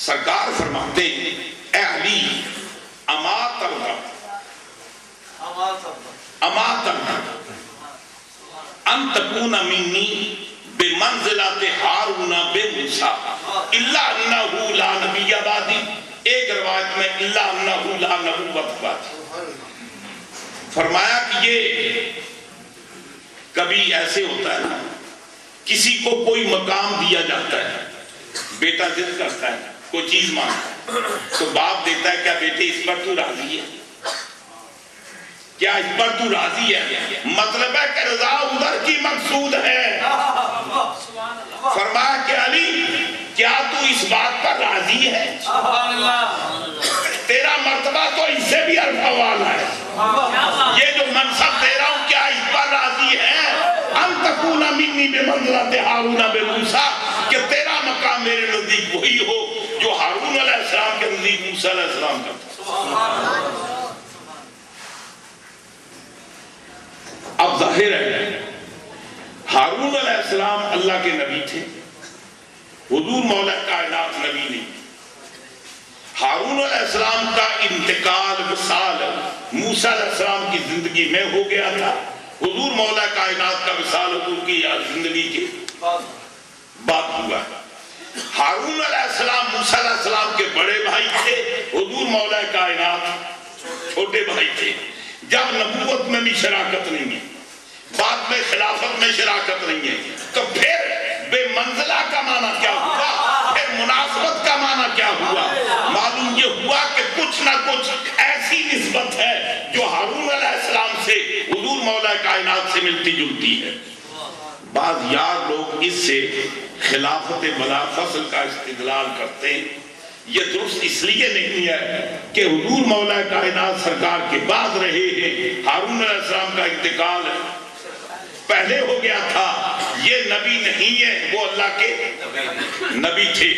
سرکار فرماتے ہیں اے علی اما ترغب ان تکون منی بمنزلت ہارون بموسیٰ الا انہ لا نبی بعدی، ایک روایت میں الا انہ لا نبوت بعدی۔ فرمایا کہ یہ کبھی ایسے ہوتا ہے نا، کسی کو کوئی مقام دیا جاتا ہے، بیٹا ضد کرتا ہے کوئی چیز مانگتا ہے تو باپ دیتا ہے، کیا بیٹے اس پر تو راضی ہے؟ کیا اس پر تو راضی ہے؟ مطلب ہے کہ رضا ادھر کی مقصود ہے۔ فرمایا کہ علی کیا تو اس بات پر راضی ہے؟ تیرا مرتبہ تو اس سے بھی عرفہ والا ہے، یہ جو منصب دے رہا ہوں کیا اس پر راضی ہے؟ ان تکون منی بمنزلت ہارون بموسیٰ، کہ تیرا مقام میرے نزدیک وہی ہو جو ہارون علیہ السلام کے نزدیک موسیٰ علیہ السلام کا تھا۔ اب ظاہر ہے ہارون علیہ السلام اللہ کے نبی تھے، حضور مولا کائنات نبی نہیں۔ ہارون علیہ السلام کا انتقال وصال موسیٰ علیہ السلام کی زندگی میں ہو گیا تھا، حضور مولا کائنات کا وصال حضور کی زندگی کے بعد ہوا۔ ہارون علیہ السلام موسیٰ علیہ السلام کے بڑے بھائی تھے، حضور مولا کائنات چھوٹے بھائی تھے۔ جب نبوت میں بھی شراکت نہیں ہے، بعد میں خلافت میں شراکت نہیں ہے، تو پھر بے منزلہ کا معنی کیا ہوا؟ پھر مناسبت کا معنی کیا ہوا؟ معلوم یہ ہوا کہ کچھ نہ کچھ ایسی نسبت ہے جو ہارون علیہ السلام سے حضور مولا کائنات سے ملتی جلتی ہے۔ بعض یار لوگ اس سے خلافت بلا فصل کا استدلال کرتے ہیں، یہ درست اس لیے نہیں ہے کہ حضور مولا کائنات سرکار کے بعد رہے ہیں، ہارون علیہ السلام کا انتقال پہلے ہو گیا تھا، یہ نبی نہیں ہے، وہ اللہ کے نبی تھے۔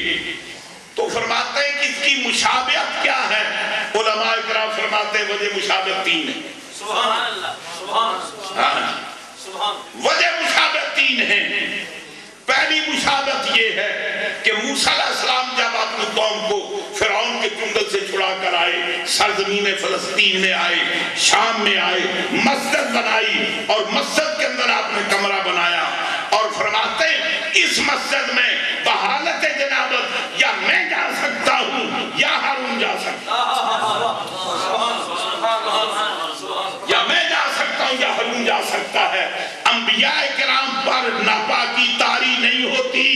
تو فرماتے ہیں کہ اس کی مشابہت کیا ہے؟ علماء اکرام فرماتے ہیں وجہ مشابہت تین ہے۔ سبحان اللہ، سبحان اللہ، وجہ مشابہت تین ہے۔ پہلی مشابہت یہ ہے کہ موسیٰ علیہ السلام جب اپنی قوم کو فرعون کے چنگل سے چھڑا کر آئے، سرزمین فلسطین میں آئے، شام میں آئے، مسجد بنائی اور مسجد کے اندر آپ نے کمرہ بنایا، اور فرماتے ہیں اس مسجد میں بحالت جنابت یا میں جا سکتا ہوں یا ہارون جا سکتا یا میں جا سکتا ہوں یا ہارون جا سکتا ہے۔ انبیاء کرام پر ناپاکی طاری نہیں ہوتی،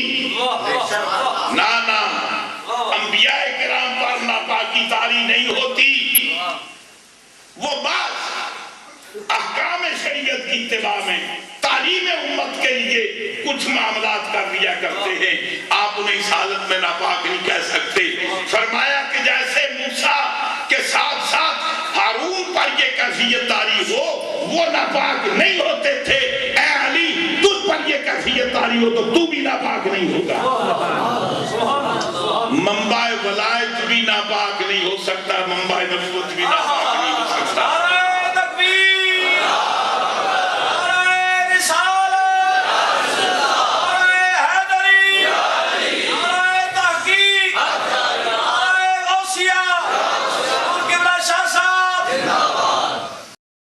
نانا انبیاء کرام پر ناپاکی طاری نہیں ہوتی، وہ بعض احکام شریعت کی اتباع میں تعلیم امت کے لیے کچھ معاملات کر لیا کرتے ہیں، آپ انہیں اس حالت میں ناپاک نہیں کہہ سکتے۔ فرمایا کہ جیسے موسیٰ کے ساتھ ساتھ ہارون پر یہ کیفیت طاری ہو، وہ ناپاک نہیں ہوتے تھے، اے علی تجھ پر یہ کیفیت طاری ہو تو تو بھی ناپاک نہیں ہوگا۔ منبع ولایت بھی ناپاک نہیں ہو سکتا۔